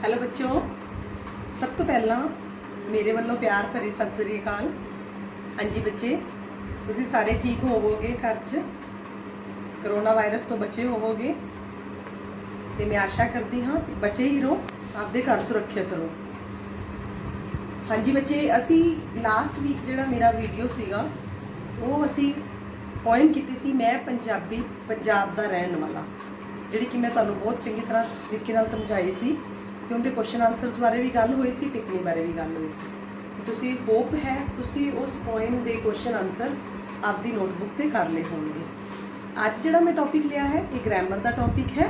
Hello बच्चों, सब तो पहला मेरे वालों प्यार भरी सत श्री अकाल। हाँ जी बच्चे, तुसी सारे ठीक होवोगे, घर च करोना वायरस तो बचे होवोगे तो मैं आशा करती हाँ बचे ही रहो, आपदे घर सुरक्षित रहो। हाँ जी बच्चे, असी लास्ट वीक जिहड़ा मेरा वीडियो सीगा वो असी पोएम कीती सी मैं पंजाबी पंजाब दा रहन वाला, जिहड़ी कि मैं तुहानूं बहुत चंगी तरह तरीके नाल समझाई सी कि उनके क्वेश्चन आंसरस बारे भी गल हुई सी, टिप्पणी बारे भी गल हुई सी। तुसी होप है तुसी उस पोएम के क्वेश्चन आंसरस आपकी नोटबुक ते कर ले होंगे। अज जिहड़ा मैं टॉपिक लिया है ये ग्रामर का टॉपिक है।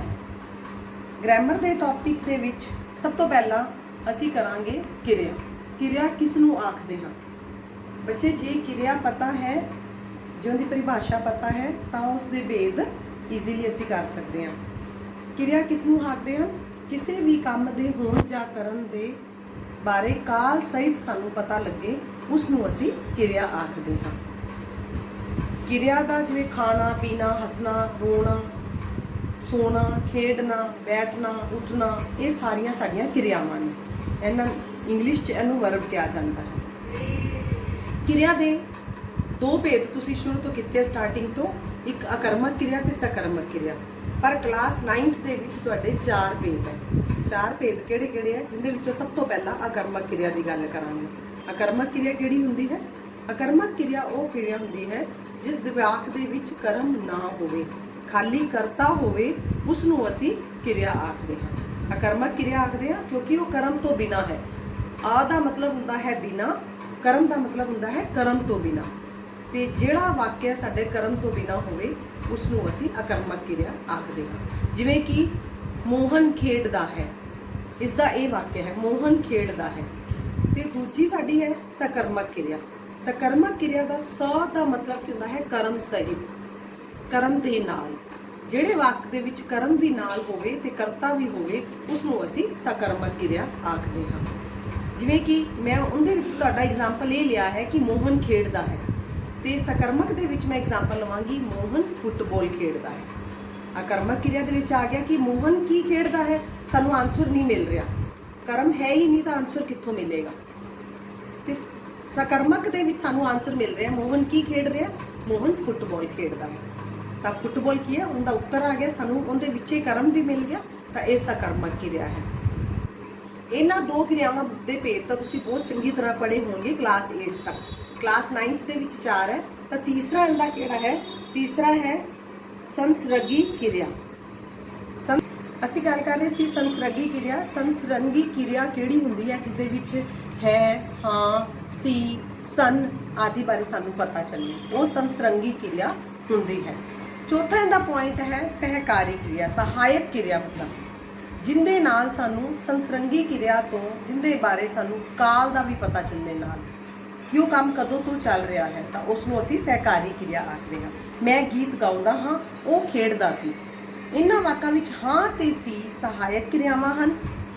ग्रामर के टॉपिक दे विच सब तो पहला असी करांगे किरिया। किरिया किसनूं आखदे हां बच्चे? जे किरिया पता है, जो उनकी परिभाषा पता है तो उसके भेद ईजीली असी कर सकते हैं। किरिया किसनूं आखदे हां? किसी भी काम दे होण जां करन दे बारे काल सहित सानू पता लगे उसनूं असी किरिया आखदे हां। किरिया दा जिवें खाना पीना, हसना, रोना, सोना, खेडना, बैठना, उठना, ये सारियां साडियां किरियावां ने। इन्हां इंग्लिश च इहनूं वर्ब कहा जाता है। किरिया दे दो भेद तुसीं शुरू तो कीते स्टार्टिंग तो, एक आकर्मक किरिया ते सकर्मक किरिया। पर क्लास 9th दे विच तुहाडे 4 भेद है। 4 भेद किहड़े किहड़े है? जिंदे विचों सब तो पहला आकर्मक किरिया की गल करांगे। आकर्मक किरिया किहड़ी हुंदी है? आकर्मक किरिया वो किरिया हुंदी है जिस वाक दे विच कर्म ना होवे, खाली करता होवे, उसनूं असी किरिया आखदे हां। आकर्मक किरिया आखदे हां क्योंकि वो कर्म तो बिना है। आ दा मतलब हुंदा है बिना, कर्म दा मतलब हुंदा है कर्म तो बिना। ते जिहड़ा वाक्य साडे कर्म तो बिना होवे उसनूं असी आकर्मक किरिया आखदे हां। जिवें कि मोहन खेडदा है, इसदा ये वाक्य है मोहन खेडदा है। ते दूजी साडी है सकर्मक किरिया। सकर्मक किरिया दा स दा मतलब की हुंदा है कर्म सहित, कर्म दे नाल। जिहड़े वाक दे विच कर्म भी नाल होवे ते करता भी होवे उसनूं असी सकर्मक किरिया आखदे हां। जिवें कि मैं उहदे विच तुहाडा एग्जाम्पल ये लिया है कि मोहन खेडदा है, ते सकर्मक दे विच मैं एग्जाम्पल लवांगी मोहन फुटबॉल खेडदा है। आकर्मक किरिया दे विच आ गया कि मोहन की खेडदा है, सानू आंसर नहीं मिल रहा, कर्म है ही नहीं तो आंसर कित्थों मिलेगा। ते सकर्मक दे विच सानू आंसर मिल रहा, मोहन की खेड रहा, मोहन फुटबॉल खेडदा है। तो फुटबॉल की है उनका उत्तर आ गया, सानू उनदे विच कर्म भी मिल गया, तो यह सकर्मक किरिया है। इन्हां दो क्रियावां दे भेद तो तुसीं बहुत चंगी तरह पढ़े होंगे क्लास 8 तक। क्लास 9th दे विच 4 है, तो तीसरा इनका किहड़ा है? तीसरा है संसर्गी किरिया। असी गल कर रहे सी संसर्गी किरिया। संसर्गी किरिया किहड़ी हुंदी है? जिस दे विच है, हाँ, सी, सन आदि बारे सानू पता चले, वो संसर्गी किरिया हुंदी है। चौथा इनका पॉइंट है सहकारी किरिया, सहायक किरिया, मतलब जिंदे नाल सानू संसर्गी किरिया तो जिंदे बारे सानू काल दा भी पता चलने नाल कि वो काम कदों तो चल रहा है, तो उसनूं असी सहकारी किरिया आखदे हां। मैं गीत गाउंदा हाँ, वो खेडदा सी। इन्हां वाकां विच हाँ ते सी सहायक किरियावां हन,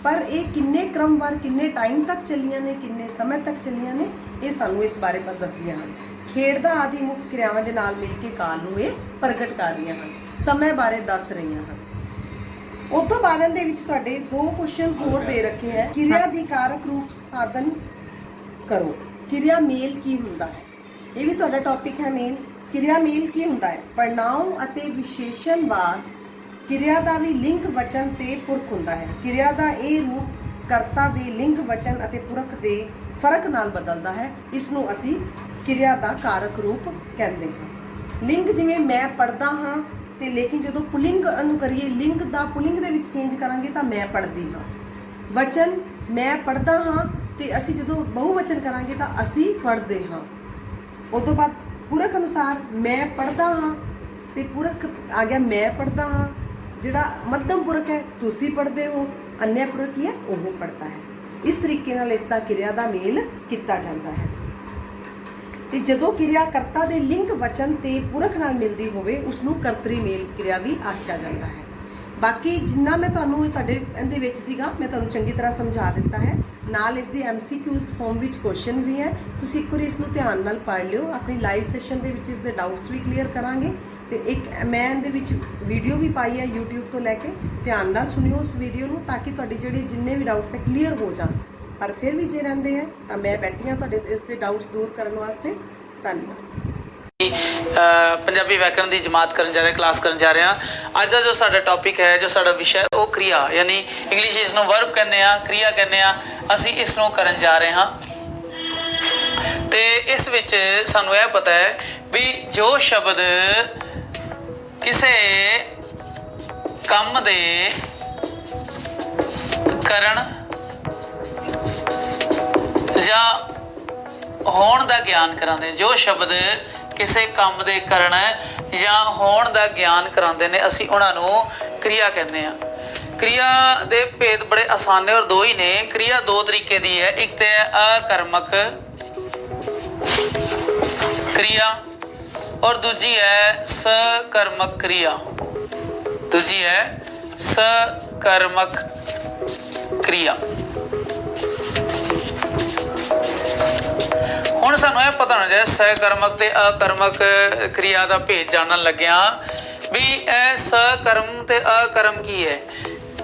पर ये किन्ने क्रमवार किन्ने टाइम तक चलियां ने, किन्ने समय तक चलियां ने, ये सानू इस बारे पर दसदियां हन। खेडदा आदि मुख किरियावां दे नाल मिल के काल नूं ये प्रगट कर रहीआं हन, समय बारे दस रहीआं हन। उस तो बाद दे विच तुहाडे 2 क्वेश्चन होर दे रखे हैं। किरिया दी कारक रूप साधन करो। किरिया मेल की हुंदा है? ये भी तुहाडा टॉपिक है मेन। किरिया मेल की हुंदा है? पढ़नाउं अते विशेषणवाद किरिया दा भी लिंग वचन ते पुरख हुंदा है। किरिया दा ये रूप करता दे लिंग वचन अते पुरख दे फर्क नाल बदलदा है, इसनूं असी किरिया दा कारक रूप कहंदे हां। लिंग जिवें मैं पढ़दा हाँ, ते लेकिन जो पुलिंग अनु करिए, लिंग दा पुलिंग दे विच चेंज करांगे तो मैं पढ़दी हाँ। वचन मैं पढ़दा हाँ, ते असी जो बहुवचन करांगे तो असी पढ़दे हाँ। उस तो बाद पुरख अनुसार मैं पढ़दा हाँ, ते पुरख आ गया मैं पढ़दा हाँ। जिहड़ा मध्यम पुरख है तुसी पढ़दे हो, अन्य पुरख ही है वो पढ़ता है। इस तरीके नाल इसदा किरिया दा मेल किया जाता है। ते जदों किरिया करता दे लिंग वचन ते पुरख नाल मिलदी होवे उसनूं कर्तरी मेल किरिया भी आख्या जाता है। बाकी जिन्ना मैं तुहानूं तुहाडे इहदे विच सीगा मैं तुहानूं चंगी तरह समझा दिता है। नाल इसदी MCQs फॉर्म विच क्वेश्चन भी है, तुसीं एक बार इसनूं ध्यान नाल पढ़ लिओ। अपनी लाइव सैशन दे विच इसदे डाउट्स भी क्लीयर करांगे। ਤੇ ਇੱਕ ਮੈਂ ਇਹਦੇ ਵਿੱਚ ਵੀਡੀਓ ਵੀ ਪਾਈ ਹੈ YouTube ਤੋਂ ਲੈ ਕੇ, ਧਿਆਨ ਨਾਲ ਸੁਣਿਓ ਉਸ ਵੀਡੀਓ ਨੂੰ ਤਾਂ ਕਿ ਤੁਹਾਡੇ ਜਿਹੜੇ ਜਿੰਨੇ ਵੀ ਡਾਊਟਸ ਹੈ ਕਲੀਅਰ ਹੋ ਜਾਣ। ਪਰ ਫਿਰ ਵੀ ਜੇ ਰਹਿੰਦੇ ਹੈ ਤਾਂ ਮੈਂ ਬੈਠੀ ਹਾਂ ਤੁਹਾਡੇ ਇਸ ਦੇ ਡਾਊਟਸ ਦੂਰ ਕਰਨ ਵਾਸਤੇ। ਧੰਨਵਾਦ। ਪੰਜਾਬੀ व्याकरण की जमात करन जा रहे, क्लास करन जा रहे हैं। अज का जो साडा टॉपिक है, जो साडा विषय है, वो क्रिया, यानी इंग्लिश इसनों वर्ब कहने आ, क्रिया कहने आ। असी इसनों करन जा रहे हाँ। तो इस विच सानू यह पता है भी जो शब्द किसी काम दे करन या होण दा ज्ञान करांदे, जो शब्द किसी काम दे करन या होण दा ज्ञान करांदे ने, असी उन्हां नूं क्रिया कहने आ। क्रिया दे भेद बड़े आसान ने और दो ही ने। क्रिया दो तरीके दी है, एक तो है अकर्मक क्रिया और दूजी है सकर्मक क्रिया। दूजी है सकर्मक क्रिया। हुण सानूं यह पता होना चाहिए सकर्मक ते अकर्मक क्रिया का भेद जानन लगे भी यह सकर्म ते अकर्म की है।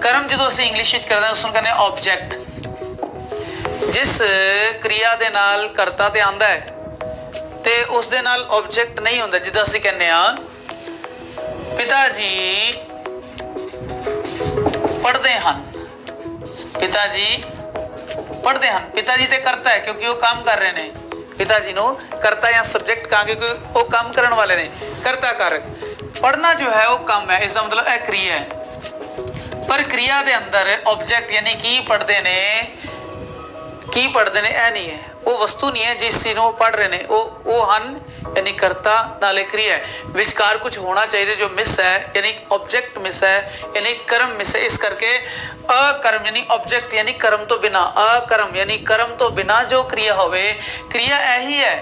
कर्म जो असीं इंग्लिश विच करदे उसनूं कहंदे ऑब्जैक्ट। जिस क्रिया दे नाल करता ते आंदा है ते उस दे नाल ऑब्जैक्ट नहीं हुंदा। जिद्दां असीं कहने पिता जी पढ़ते हैं, पिता जी पढ़ते हैं। पिता जी तो करता है क्योंकि वो काम कर रहे हैं। पिता जी नूं करता या सब्जैक्ट कहांगे क्योंकि वो काम करने वाले ने, करता कारक। पढ़ना जो है वो काम है, इसका मतलब यह क्रिया है। पर क्रिया के अंदर ऑब्जैक्ट यानी की पढ़ते ने, की पढ़ते ने यह नहीं है, वो वस्तु नहीं है जिस चीज़ को पढ़ रहे हैं, वो हन यानी करता नाले क्रिया है। विचकार कुछ होना चाहिए जो मिस है, यानी ऑब्जैक्ट मिस है, यानी कर्म मिस है। इस करके अकर्म यानी ऑब्जैक्ट यानी कर्म तो बिना, अकर्म यानी कर्म तो बिना जो क्रिया होवे, क्रिया यही है।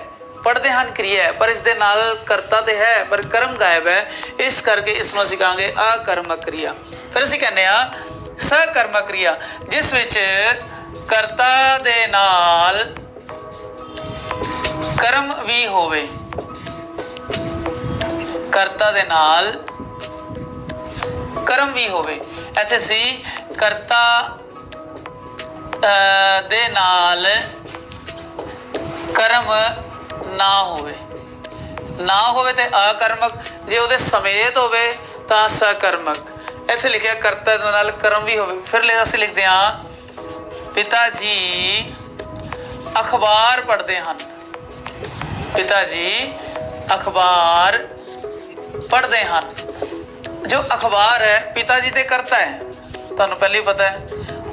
पढ़ते हैं क्रिया है पर इस दे नाल करता तो है पर कर्म गायब है। इस करके इसमें असीं कहांगे अकर्मक क्रिया। फिर असीं कहने सकर्मक क्रिया जिस विच करता दे नाल कर्म भी होवे, करता दे नाल कर्म भी होवे। इत्थे सी करता दे नाल कर्म ना होवे, ना होवे ते अकर्मक, जे उहदे समेत होवे तां सकर्मक। इत्थे लिखिया करता दे नाल कर्म भी होवे। फिर असीं लिखदे हां पिताजी अखबार पढ़ते हैं, पिताजी अखबार पढ़ते हैं। जो अखबार है पिताजी तो करता है, तुहानूं पहले ही पता है,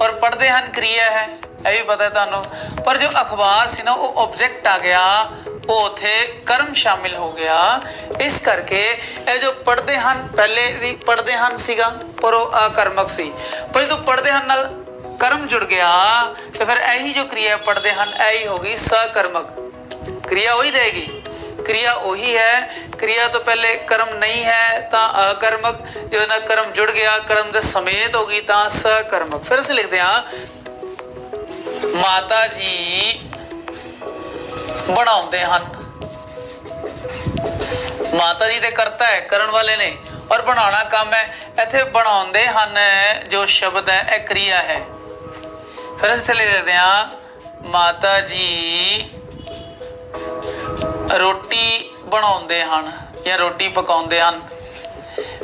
और पढ़ते हैं क्रिया है, यह भी पता है तुहानूं। पर जो अखबार सी ना वो ऑब्जैक्ट आ गया, वो उत्थे कर्म शामिल हो गया। इस करके ये जो पढ़ते हैं पहले भी पढ़ते हैं सीगा पर वो अकर्मक सी, पर जो पढ़ते हैं नाल कर्म जुड़ गया तो फिर यही जो क्रिया पढ़ते हैं यही होगी सकर्मक क्रिया। वही रहेगी, क्रिया वही है। क्रिया तो पहले कर्म नहीं है तो अकर्मक, जो ना कर्म जुड़ गया कर्म के समेत होगी तो सकर्मक। फिर असीं लिखते हैं माता जी बनाउंदे हन। माता जी तो करता है, करन वाले ने, और बनाना काम है। इत्थे बनाउंदे हन जो शब्द है यह क्रिया है। फिर असीं थल्ले लिखते हैं माता जी रोटी बनाउंदे हन या रोटी पकाउंदे हन।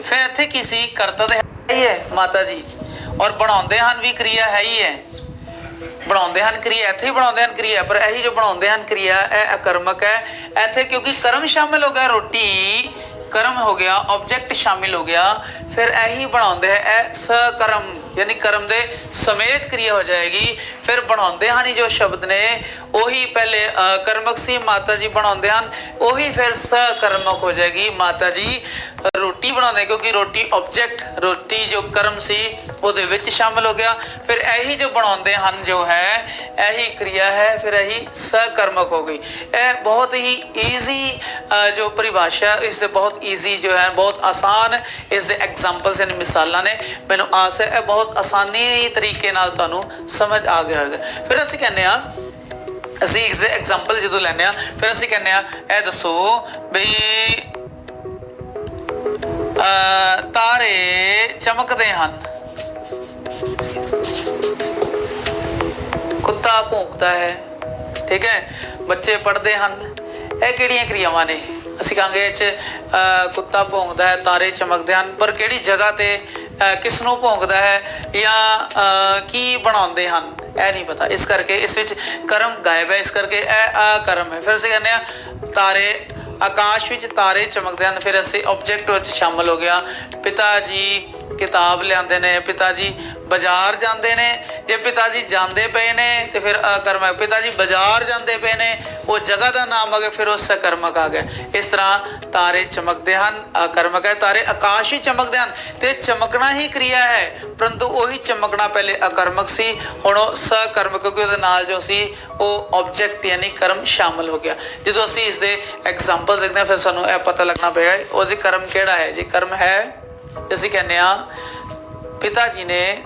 फिर इत्थे की सी करता तो है ही है माता जी, और बनाउंदे हन भी क्रिया है ही है। बनाउंदे हन क्रिया, इत्थे ही बनाउंदे हन क्रिया, पर यही जो बनाउंदे हन क्रिया यह अकर्मक है। इत्थे क्योंकि कर्म शामिल हो गया, रोटी कर्म हो गया, ऑब्जेक्ट शामिल हो गया, फिर यही बनाउंदे है सकर्म यानी कर्म दे समेत क्रिया हो जाएगी। फिर बनाउंदे हन जो शब्द ने वही पहले अकर्मक सी, माता जी बनाउंदे हन, वही फिर सकर्मक हो जाएगी। माता जी रोटी बनाते क्योंकि रोटी ऑब्जेक्ट, रोटी जो कर्म सी ਉਹਦੇ ਵਿੱਚ शामिल हो गया। फिर यही जो बनाते हैं जो है यही क्रिया है, फिर यही सकर्मक हो गई। यह बहुत ही ईजी जो परिभाषा, इससे बहुत ईजी जो है, बहुत आसान इस एग्जाम्पल्स यानी मिसालां ने। मैनूं आस है बहुत आसानी तरीके नाल तुहानूं समझ आ गया होगा। फिर असीं कहने असीं इस एग्जाम्पल जो लैने फिर असीं कहने ए दसो बई ਤਾਰੇ ਚਮਕਦੇ ਹਨ। ਕੁੱਤਾ ਭੌਂਕਦਾ ਹੈ, ਠੀਕ ਹੈ, ਬੱਚੇ ਪੜ੍ਹਦੇ ਹਨ। ਇਹ ਕਿਹੜੀਆਂ ਕਿਰਿਆਵਾਂ ਨੇ? ਅਸੀਂ ਕਹਾਂਗੇ ਇਹ 'ਚ ਕੁੱਤਾ ਭੌਂਕਦਾ ਹੈ, ਤਾਰੇ ਚਮਕਦੇ ਹਨ, ਪਰ ਕਿਹੜੀ ਜਗ੍ਹਾ ਤੇ ਕਿਸ ਨੂੰ ਭੌਂਕਦਾ ਹੈ ਜਾਂ ਕੀ ਬਣਾਉਂਦੇ ਹਨ ਇਹ ਨਹੀਂ ਪਤਾ। ਇਸ ਕਰਕੇ ਇਸ ਵਿੱਚ ਕਰਮ ਗਾਇਬ ਹੈ, ਇਸ ਕਰਕੇ ਇਹ ਅਕਰਮ ਹੈ। ਫਿਰ ਅਸੀਂ ਕਹਿੰਦੇ ਹਾਂ ਤਾਰੇ, ਆਕਾਸ਼ ਵਿੱਚ ਤਾਰੇ ਚਮਕਦੇ ਹਨ, ਫਿਰ ਅਸੀਂ ਆਬਜੈਕਟ ਵਿੱਚ ਸ਼ਾਮਲ ਹੋ ਗਿਆ। ਪਿਤਾ ਜੀ ਕਿਤਾਬ ਲਿਆਉਂਦੇ ਨੇ, ਪਿਤਾ ਜੀ ਬਾਜ਼ਾਰ ਜਾਂਦੇ ਨੇ। ਜੇ ਪਿਤਾ ਜੀ ਜਾਂਦੇ ਪਏ ਨੇ ਤੇ ਫਿਰ ਅਕਰਮ ਹੈ। ਪਿਤਾ ਜੀ ਬਾਜ਼ਾਰ ਜਾਂਦੇ ਪਏ ਨੇ, ਉਹ ਜਗ੍ਹਾ ਦਾ ਨਾਮ ਆ ਗਿਆ, ਫਿਰ ਉਹ ਸਕਰਮਕ ਆ ਗਿਆ। ਇਸ ਤਰ੍ਹਾਂ ਤਾਰੇ ਚਮਕਦੇ ਹਨ, ਅਕਰਮਕ ਹੈ। ਤਾਰੇ ਆਕਾਸ਼ ਹੀ ਚਮਕਦੇ ਹਨ ਤੇ ਚਮਕਣਾ ਹੀ ਕਿਰਿਆ ਹੈ, ਪਰੰਤੂ ਉਹੀ ਚਮਕਣਾ ਪਹਿਲੇ ਅਕਰਮਕ ਸੀ, ਹੁਣ ਉਹ ਸਕਰਮਕ, ਕਿਉਂਕਿ ਉਹਦੇ ਨਾਲ ਜੋ ਸੀ ਉਹ ਆਬਜੈਕਟ ਯਾਨੀ ਕਰਮ ਸ਼ਾਮਲ ਹੋ ਗਿਆ। ਜਦੋਂ ਅਸੀਂ ਇਸ ਦੇ ਐਗਜ਼ਾਮਪਲ ਦੇਖਦੇ ਹਾਂ ਫਿਰ ਸਾਨੂੰ ਇਹ ਪਤਾ ਲੱਗਣਾ ਪਏਗਾ ਉਹ ਜੀ ਕਰਮ ਕਿਹੜਾ ਹੈ। ਜੇ ਕਰਮ ਹੈ ਅਸੀਂ ਕਹਿੰਦੇ ਹਾਂ ਪਿਤਾ ਜੀ ਨੇ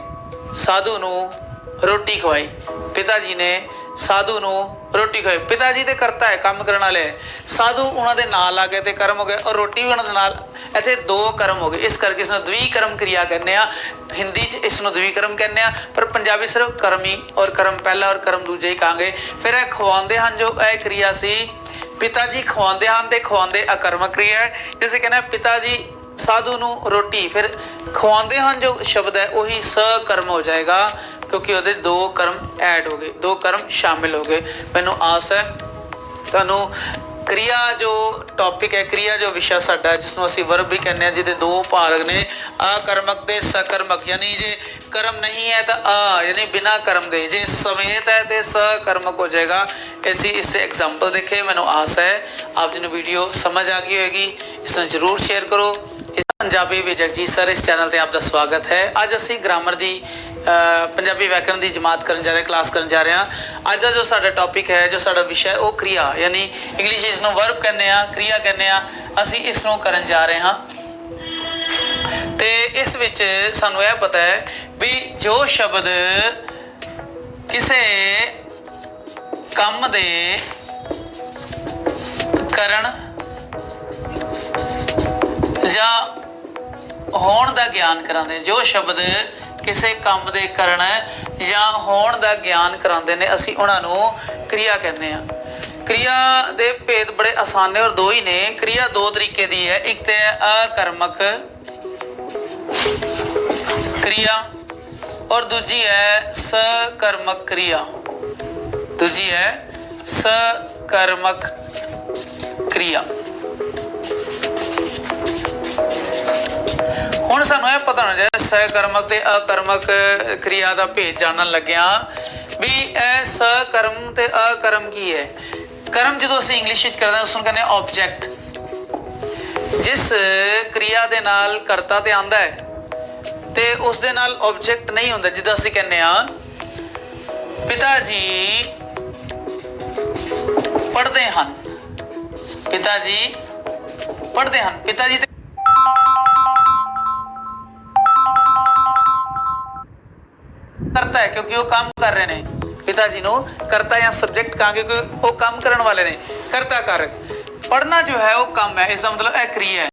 ਸਾਧੂ ਨੂੰ ਰੋਟੀ ਖਵਾਈ, ਪਿਤਾ ਜੀ ਨੇ ਸਾਧੂ ਨੂੰ ਰੋਟੀ ਖਵਾਈ। ਪਿਤਾ ਜੀ ਤੇ ਕਰਤਾ ਹੈ, ਕੰਮ ਕਰਨ ਵਾਲੇ ਹੈ, ਸਾਧੂ ਉਹਨਾਂ ਦੇ ਨਾਲ ਆ ਗਏ ਤੇ ਕਰਮ ਹੋ ਗਿਆ, ਔਰ ਰੋਟੀ ਵੀ ਉਹਨਾਂ ਦੇ ਨਾਲ। ਇੱਥੇ ਦੋ ਕਰਮ ਹੋ ਗਏ, ਇਸ ਕਰਕੇ ਇਸ ਨੂੰ ਦਵੀਕਰਮ ਕਿਰਿਆ ਕਹਿੰਦੇ ਆ। ਹਿੰਦੀ 'ਚ ਇਸ ਨੂੰ ਦਵੀਕਰਮ ਕਹਿੰਦੇ ਆ, ਪਰ ਪੰਜਾਬੀ ਸਿਰਫ ਕਰਮ ਹੀ, ਔਰ ਕਰਮ ਪਹਿਲਾ ਔਰ ਕਰਮ ਦੂਜਾ ਹੀ ਕਹਾਂਗੇ। ਫਿਰ ਇਹ ਖਵਾਉਂਦੇ ਹਨ, ਜੋ ਇਹ ਕਿਰਿਆ ਸੀ ਪਿਤਾ ਜੀ ਖਵਾਉਂਦੇ ਹਨ ਤੇ ਖਵਾਉਂਦੇ ਅਕਰਮਕ ਕਿਰਿਆ ਹੈ। ਜਿਵੇਂ ਕਹਿੰਦੇ ਪਿਤਾ ਜੀ ਸਾਧੂ ਨੂੰ ਰੋਟੀ, ਫਿਰ ਖਵਾਉਂਦੇ ਹਨ ਜੋ ਸ਼ਬਦ ਹੈ ਉਹੀ ਸਕਰਮ ਹੋ ਜਾਏਗਾ, ਕਿਉਂਕਿ ਉਹਦੇ ਦੋ ਕਰਮ ਐਡ ਹੋ ਗਏ, ਦੋ ਕਰਮ ਸ਼ਾਮਿਲ ਹੋ ਗਏ। ਮੈਨੂੰ ਆਸ ਹੈ ਤੁਹਾਨੂੰ क्रिया जो टॉपिक है, क्रिया जो विषय साडा जिसनों असीं वर्ब भी कहने हैं, जिहदे दो भाग ने अकर्मक ते सकर्मक, यानी जे कर्म नहीं है तो यानी बिना कर्म दे, जे समेत है तो सकर्मक हो जाएगा। ऐसी इससे एग्जाम्पल देखे। मैंने आस है आप जिन्हें वीडियो समझ आ गई होगी, इसमें जरूर शेयर करो। पंजाबी विजय जी सर इस चैनल पर आपका स्वागत है। अज असी ग्रामर की पंजाबी व्याकरण की जमात करन जा रहे, क्लास करन जा रहे हैं। अज का जो साडा टॉपिक है, जो साडा विषय वो क्रिया, यानी इंग्लिश इसनों वर्ब कहने आ, क्रिया कहने आ, असी इसनों करन जा रहे हाँ। ते इस विच सानू यह पता है भी जो शब्द किसे काम दे करन ਜਾਂ ਹੋਣ ਦਾ ਗਿਆਨ ਕਰਾਉਂਦੇ, ਜੋ ਸ਼ਬਦ ਕਿਸੇ ਕੰਮ ਦੇ ਕਰਨ ਜਾਂ ਹੋਣ ਦਾ ਗਿਆਨ ਕਰਾਉਂਦੇ ਨੇ, ਅਸੀਂ ਉਹਨਾਂ ਨੂੰ ਕਿਰਿਆ ਕਹਿੰਦੇ ਆ। ਕਿਰਿਆ ਦੇ ਭੇਦ ਬੜੇ ਆਸਾਨ ਨੇ ਔਰ ਦੋ ਹੀ ਨੇ। ਕਿਰਿਆ ਦੋ ਤਰੀਕੇ ਦੀ ਹੈ, ਇੱਕ ਤੇ ਹੈ ਅਕਰਮਕ ਕਿਰਿਆ ਔਰ ਦੂਜੀ ਹੈ ਸਕਰਮਕ ਕਿਰਿਆ। ਦੂਜੀ ਹੈ ਸਕਰਮਕ ਕਿਰਿਆ। ਹੁਣ ਸਾਨੂੰ ਇਹ ਪਤਾ ਹੋਣਾ ਚਾਹੀਦਾ ਸਕਰਮਕ ਤੇ ਅਕਰਮਕ ਕਿਰਿਆ ਦਾ ਭੇਦ ਜਾਣਨ ਲੱਗਿਆ ਵੀ ਇਹ ਸਕਰਮ ਤੇ ਅਕਰਮ ਕੀ ਹੈ। ਕਰਮ ਜਦੋਂ ਅਸੀਂ ਇੰਗਲਿਸ਼ ਵਿੱਚ ਕਰਦੇ ਹਾਂ ਉਸ ਨੂੰ ਕਹਿੰਦੇ ਹਾਂ ਆਬਜੈਕਟ। ਜਿਸ ਕਿਰਿਆ ਦੇ ਨਾਲ ਕਰਤਾ ਤੇ ਆਂਦਾ ਹੈ ਤੇ ਉਸ ਦੇ ਨਾਲ ਆਬਜੈਕਟ ਨਹੀਂ ਹੁੰਦਾ। ਜਿੱਦਾਂ ਅਸੀਂ ਕਹਿੰਦੇ ਹਾਂ ਪਿਤਾ ਜੀ ਪੜ੍ਹਦੇ ਹਨ, ਪਿਤਾ ਜੀ ਪੜ੍ਹਦੇ ਹਨ। ਪਿਤਾ ਜੀ करता है क्योंकि वो काम कर रहे हैं। पिताजी नो करता या सब्जेक्ट कहांगे क्योंकि वो काम करने वाले ने, करता कारक। पढ़ना जो है वो काम है, इसका मतलब क्रिया है।